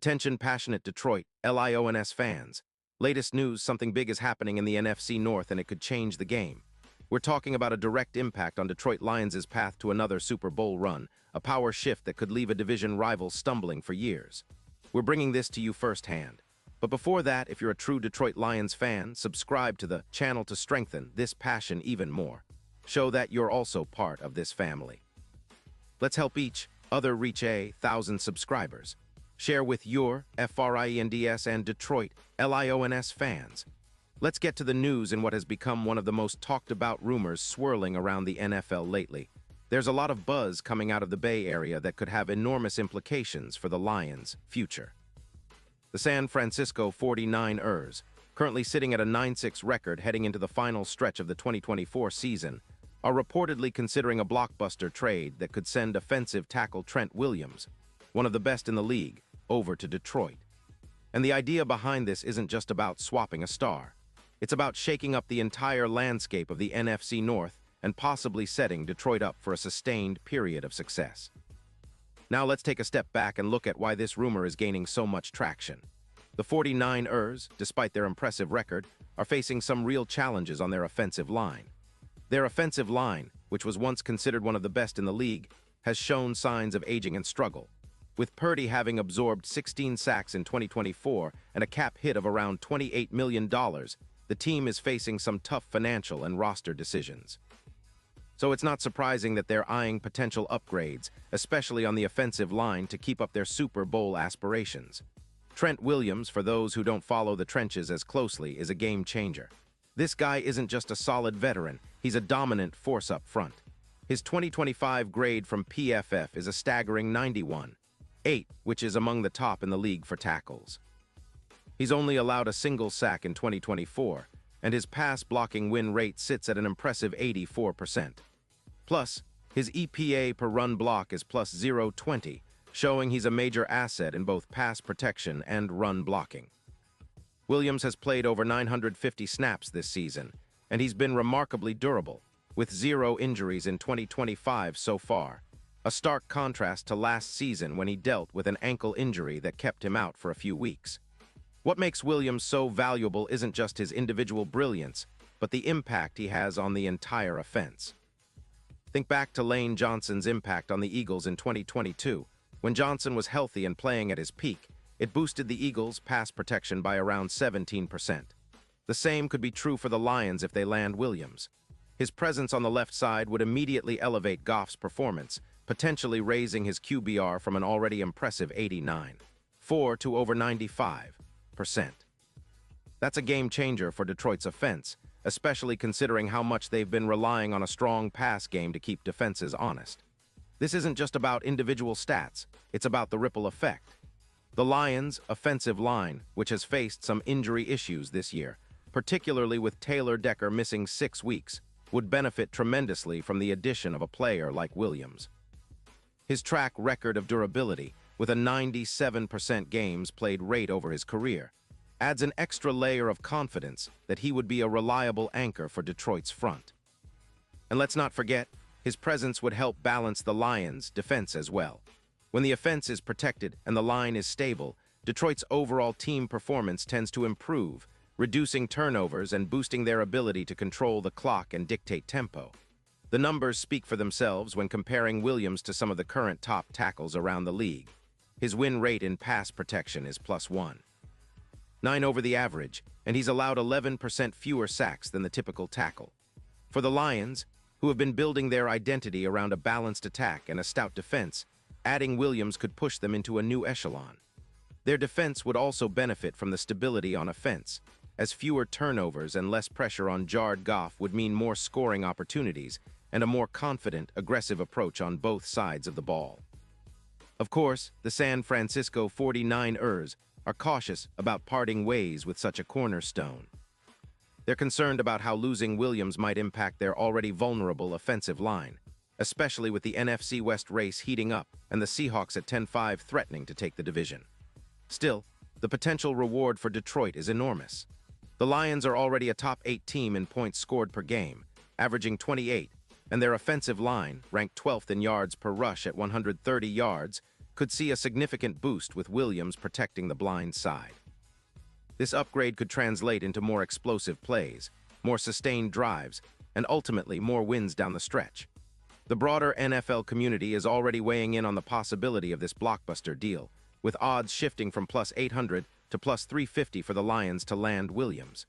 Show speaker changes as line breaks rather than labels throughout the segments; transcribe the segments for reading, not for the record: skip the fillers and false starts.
Attention passionate Detroit, Lions fans. Latest news, something big is happening in the NFC North and it could change the game. We're talking about a direct impact on Detroit Lions' path to another Super Bowl run, a power shift that could leave a division rival stumbling for years. We're bringing this to you firsthand. But before that, if you're a true Detroit Lions fan, subscribe to the channel to strengthen this passion even more. Show that you're also part of this family. Let's help each other reach 1,000 subscribers. Share with your FRIENDS and Detroit LIONS fans. Let's get to the news in what has become one of the most talked about rumors swirling around the NFL lately. There's a lot of buzz coming out of the Bay Area that could have enormous implications for the Lions' future. The San Francisco 49ers, currently sitting at a 9-6 record heading into the final stretch of the 2024 season, are reportedly considering a blockbuster trade that could send offensive tackle Trent Williams, one of the best in the league, over to Detroit. And the idea behind this isn't just about swapping a star. It's about shaking up the entire landscape of the NFC North and possibly setting Detroit up for a sustained period of success. Now let's take a step back and look at why this rumor is gaining so much traction. The 49ers, despite their impressive record, are facing some real challenges on their offensive line. Their offensive line, which was once considered one of the best in the league, has shown signs of aging and struggle. With Purdy having absorbed 16 sacks in 2024 and a cap hit of around $28 million, the team is facing some tough financial and roster decisions. So it's not surprising that they're eyeing potential upgrades, especially on the offensive line, to keep up their Super Bowl aspirations. Trent Williams, for those who don't follow the trenches as closely, is a game changer. This guy isn't just a solid veteran, he's a dominant force up front. His 2025 grade from PFF is a staggering 91.8, which is among the top in the league for tackles. He's only allowed a single sack in 2024, and his pass-blocking win rate sits at an impressive 84%. Plus, his EPA per run block is plus 0.20, showing he's a major asset in both pass protection and run blocking. Williams has played over 950 snaps this season, and he's been remarkably durable, with 0 injuries in 2025 so far, a stark contrast to last season when he dealt with an ankle injury that kept him out for a few weeks. What makes Williams so valuable isn't just his individual brilliance, but the impact he has on the entire offense. Think back to Lane Johnson's impact on the Eagles in 2022. When Johnson was healthy and playing at his peak, it boosted the Eagles' pass protection by around 17%. The same could be true for the Lions if they land Williams. His presence on the left side would immediately elevate Goff's performance, potentially raising his QBR from an already impressive 89.4 to over 95%. That's a game changer for Detroit's offense, especially considering how much they've been relying on a strong pass game to keep defenses honest. This isn't just about individual stats, it's about the ripple effect. The Lions' offensive line, which has faced some injury issues this year, particularly with Taylor Decker missing 6 weeks, would benefit tremendously from the addition of a player like Williams. His track record of durability, with a 97% games played rate over his career, adds an extra layer of confidence that he would be a reliable anchor for Detroit's front. And let's not forget, his presence would help balance the Lions' defense as well. When the offense is protected and the line is stable, Detroit's overall team performance tends to improve, reducing turnovers and boosting their ability to control the clock and dictate tempo. The numbers speak for themselves when comparing Williams to some of the current top tackles around the league. His win rate in pass protection is plus 1.9 over the average, and he's allowed 11% fewer sacks than the typical tackle. For the Lions, who have been building their identity around a balanced attack and a stout defense, adding Williams could push them into a new echelon. Their defense would also benefit from the stability on offense, as fewer turnovers and less pressure on Jared Goff would mean more scoring opportunities and a more confident, aggressive approach on both sides of the ball. Of course, the San Francisco 49ers are cautious about parting ways with such a cornerstone. They're concerned about how losing Williams might impact their already vulnerable offensive line, especially with the NFC West race heating up and the Seahawks at 10-5 threatening to take the division. Still, the potential reward for Detroit is enormous. The Lions are already a top 8 team in points scored per game, averaging 28, and their offensive line, ranked 12th in yards per rush at 130 yards, could see a significant boost with Williams protecting the blind side. This upgrade could translate into more explosive plays, more sustained drives, and ultimately more wins down the stretch. The broader NFL community is already weighing in on the possibility of this blockbuster deal, with odds shifting from plus 800 to plus 350 for the Lions to land Williams.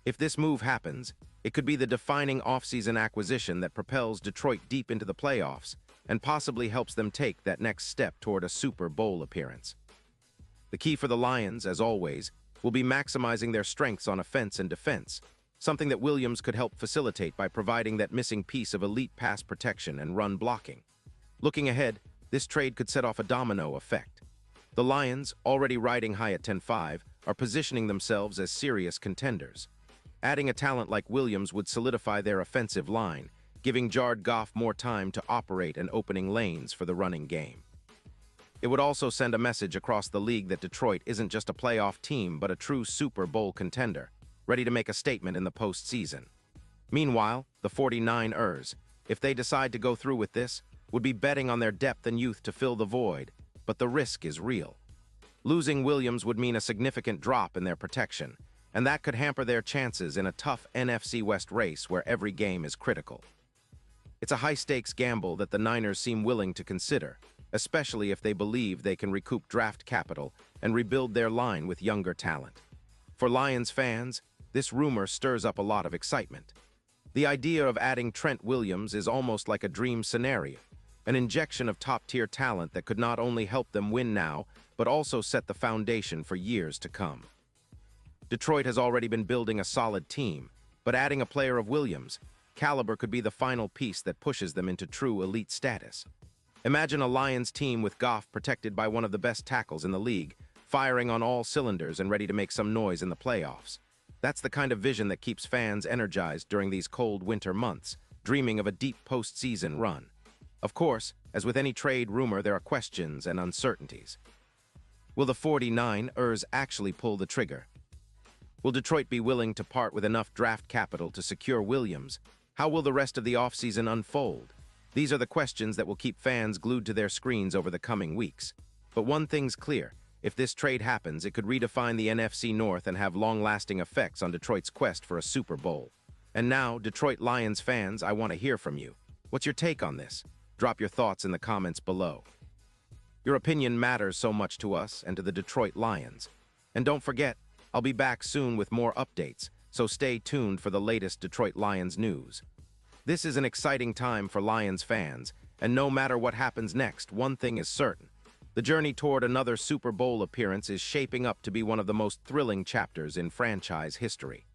If this move happens, it could be the defining offseason acquisition that propels Detroit deep into the playoffs and possibly helps them take that next step toward a Super Bowl appearance. The key for the Lions, as always, will be maximizing their strengths on offense and defense, something that Williams could help facilitate by providing that missing piece of elite pass protection and run blocking. Looking ahead, this trade could set off a domino effect. The Lions, already riding high at 10-5, are positioning themselves as serious contenders. Adding a talent like Williams would solidify their offensive line, giving Jared Goff more time to operate and opening lanes for the running game. It would also send a message across the league that Detroit isn't just a playoff team but a true Super Bowl contender, ready to make a statement in the postseason. Meanwhile, the 49ers, if they decide to go through with this, would be betting on their depth and youth to fill the void, but the risk is real. Losing Williams would mean a significant drop in their protection, and that could hamper their chances in a tough NFC West race where every game is critical. It's a high-stakes gamble that the Niners seem willing to consider, especially if they believe they can recoup draft capital and rebuild their line with younger talent. For Lions fans, this rumor stirs up a lot of excitement. The idea of adding Trent Williams is almost like a dream scenario, an injection of top-tier talent that could not only help them win now, but also set the foundation for years to come. Detroit has already been building a solid team, but adding a player of Williams' caliber could be the final piece that pushes them into true elite status. Imagine a Lions team with Goff protected by one of the best tackles in the league, firing on all cylinders and ready to make some noise in the playoffs. That's the kind of vision that keeps fans energized during these cold winter months, dreaming of a deep postseason run. Of course, as with any trade rumor, there are questions and uncertainties. Will the 49ers actually pull the trigger? Will Detroit be willing to part with enough draft capital to secure Williams? How will the rest of the offseason unfold? These are the questions that will keep fans glued to their screens over the coming weeks. But one thing's clear. If this trade happens, it could redefine the NFC North and have long-lasting effects on Detroit's quest for a Super Bowl. And now, Detroit Lions fans, I want to hear from you. What's your take on this? Drop your thoughts in the comments below. Your opinion matters so much to us and to the Detroit Lions. And don't forget, I'll be back soon with more updates, so stay tuned for the latest Detroit Lions news. This is an exciting time for Lions fans, and no matter what happens next, one thing is certain. The journey toward another Super Bowl appearance is shaping up to be one of the most thrilling chapters in franchise history.